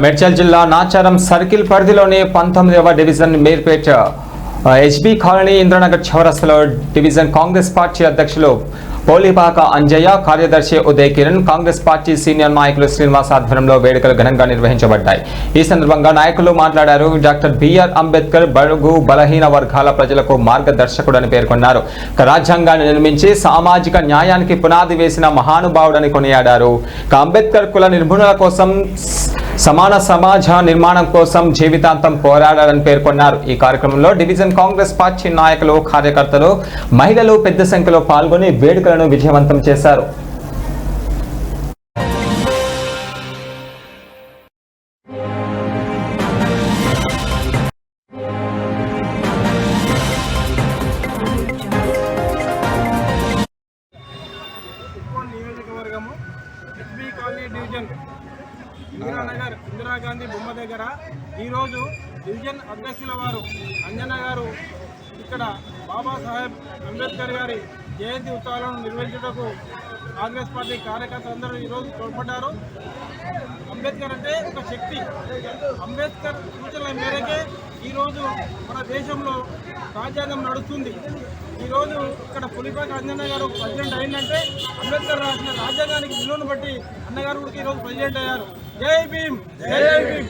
మేడ్చల్ జిల్లా నాచారం సర్కిల్ పరిధిలోని 19వ division Meerpet HB colony Indranagar చౌరస్తాలో డివిజన్ కాంగ్రెస్ పార్టీ అధ్యక్షులు పోలిపాక అంజయ్య, కార్యదర్శి ఉదయ్ కిరణ్, కాంగ్రెస్ పార్టీ సీనియర్ నాయకులు శ్రీనివాస్ ఆధ్వర్యంలో వేడుకలు ఘనంగా నిర్వహించబడ్డాయి. ఈ సందర్భంగా నాయకులు మాట్లాడారు. డాక్టర్ బిఆర్ అంబేద్కర్ బడుగు బలహీన వర్గాల ప్రజలకు మార్గదర్శకుడని పేర్కొన్నారు. రాజ్యాంగాన్ని నిర్మించి సామాజిక న్యాయానికి పునాది వేసిన మహానుభావుడని కొనియాడారు. అంబేద్కర్ కుల నిర్మూలన కోసం, సమాన సమాజ నిర్మాణం కోసం జీవితాంతం పోరాడాలని పేర్కొన్నారు. ఈ కార్యక్రమంలో డివిజన్ కాంగ్రెస్ పార్టీ నాయకులు, కార్యకర్తలు, మహిళలు పెద్ద సంఖ్యలో పాల్గొని వేడుకలను విజయవంతం చేశారు. ఇందిరానగర్ ఇందిరాగాంధీ బొమ్మ దగ్గర ఈరోజు డివిజన్ అధ్యక్షుల వారు అంజన గారు ఇక్కడ బాబాసాహెబ్ అంబేద్కర్ గారి జయంతి ఉత్సవాలను నిర్వహించుటకు కాంగ్రెస్ పార్టీ కార్యకర్తలందరూ ఈరోజు తోడ్పడ్డారు. అంబేద్కర్ అంటే ఒక శక్తి. అంబేద్కర్ సూచనల మేరకే ఈరోజు మన దేశంలో రాజ్యాంగం నడుస్తుంది. ఈరోజు ఇక్కడ పులిపాక అంజన్న గారు ప్రెసిడెంట్ అయిందంటే అంబేద్కర్ రాసిన రాజ్యాంగానికి విలువను బట్టి అన్నగారు కూడా ఈరోజు ప్రెసిడెంట్ అయ్యారు. జై భీమ్, జై భీమ్.